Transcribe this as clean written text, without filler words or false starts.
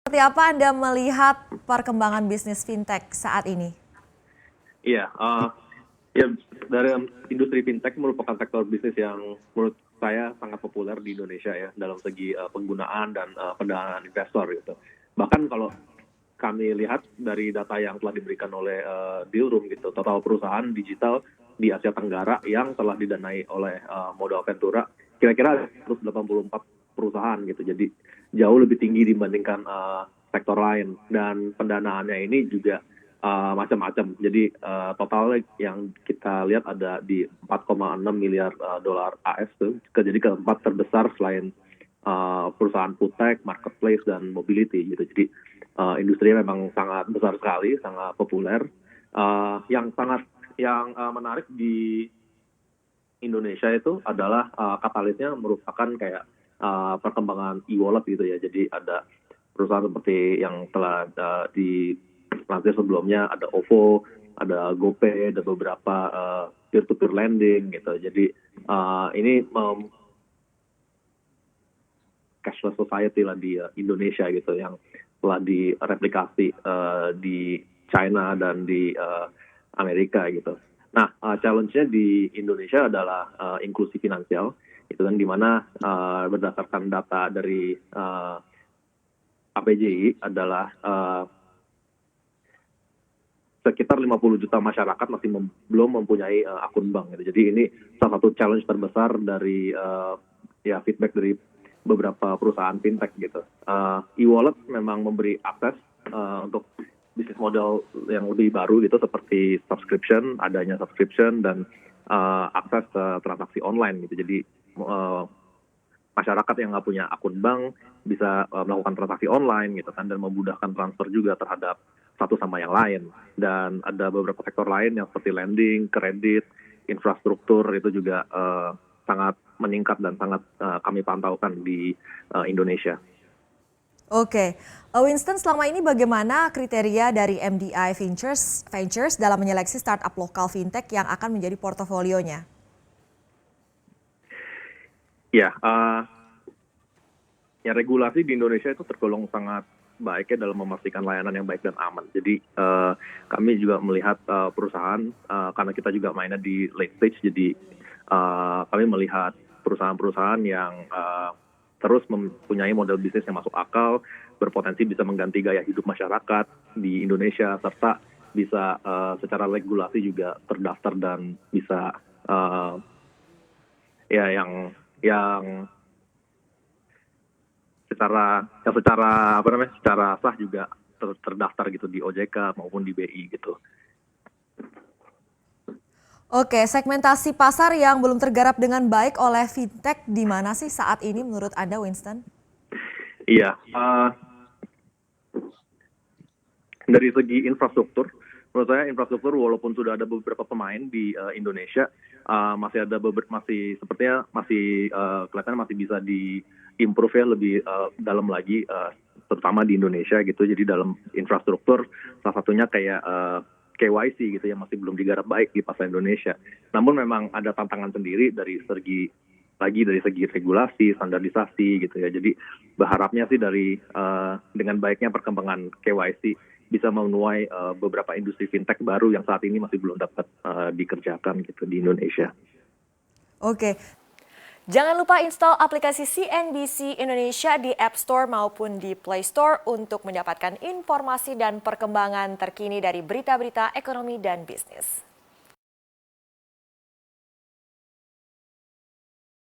Seperti apa Anda melihat perkembangan bisnis fintech saat ini? Iya, ya dari industri fintech merupakan sektor bisnis yang menurut saya sangat populer di Indonesia ya dalam segi penggunaan dan pendanaan investor gitu. Bahkan kalau kami lihat dari data yang telah diberikan oleh Dealroom gitu, total perusahaan digital di Asia Tenggara yang telah didanai oleh modal Ventura kira-kira 184 perusahaan gitu. Jadi jauh lebih tinggi dibandingkan sektor lain dan pendanaannya ini juga macam-macam. Jadi total yang kita lihat ada di 4,6 miliar dolar AS tuh, jadi keempat terbesar selain perusahaan foodtech, marketplace dan mobility gitu. Jadi industrinya memang sangat besar sekali, sangat populer. Yang menarik di Indonesia itu adalah katalisnya merupakan kayak perkembangan e-wallet gitu ya. Jadi ada perusahaan seperti yang telah dilansir sebelumnya, ada OVO, ada GoPay, ada beberapa peer-to-peer lending gitu. Jadi ini cashless society lah di Indonesia gitu yang telah direplikasi di China dan di Amerika gitu. Nah, challenge-nya di Indonesia adalah inklusi finansial, itu kan dimana berdasarkan data dari APJI adalah sekitar 50 juta masyarakat masih belum mempunyai akun bank gitu. Jadi ini salah satu challenge terbesar dari ya feedback dari beberapa perusahaan fintech gitu. E-wallet memang memberi akses untuk bisnis model yang lebih baru gitu seperti subscription, adanya subscription dan akses ke transaksi online gitu. Jadi masyarakat yang nggak punya akun bank bisa melakukan transaksi online gitu kan dan memudahkan transfer juga terhadap satu sama yang lain. Dan ada beberapa sektor lain yang seperti lending, kredit, infrastruktur itu juga sangat meningkat dan sangat kami pantaukan di Indonesia. Oke, Winston, selama ini bagaimana kriteria dari MDI Ventures dalam menyeleksi startup lokal fintech yang akan menjadi portofolionya? Ya, ya regulasi di Indonesia itu tergolong sangat baik ya dalam memastikan layanan yang baik dan aman. Jadi kami juga melihat perusahaan karena kita juga mainnya di late stage, jadi kami melihat perusahaan-perusahaan yang terus mempunyai model bisnis yang masuk akal, berpotensi bisa mengganti gaya hidup masyarakat di Indonesia, serta bisa secara regulasi juga terdaftar dan bisa ya yang secara sah juga terdaftar gitu di OJK maupun di BI gitu. Oke, segmentasi pasar yang belum tergarap dengan baik oleh fintech di mana sih saat ini menurut Anda, Winston? Iya, dari segi infrastruktur, menurut saya infrastruktur walaupun sudah ada beberapa pemain di Indonesia, masih sepertinya masih kelihatannya masih bisa di-improve ya lebih dalam lagi, terutama di Indonesia gitu. Jadi dalam infrastruktur salah satunya kayak KYC gitu yang masih belum digarap baik di pasar Indonesia. Namun memang ada tantangan sendiri dari segi regulasi, standarisasi gitu ya. Jadi berharapnya sih dengan baiknya perkembangan KYC bisa menuai beberapa industri fintech baru yang saat ini masih belum dapat dikerjakan gitu di Indonesia. Oke. Jangan lupa install aplikasi CNBC Indonesia di App Store maupun di Play Store untuk mendapatkan informasi dan perkembangan terkini dari berita-berita ekonomi dan bisnis.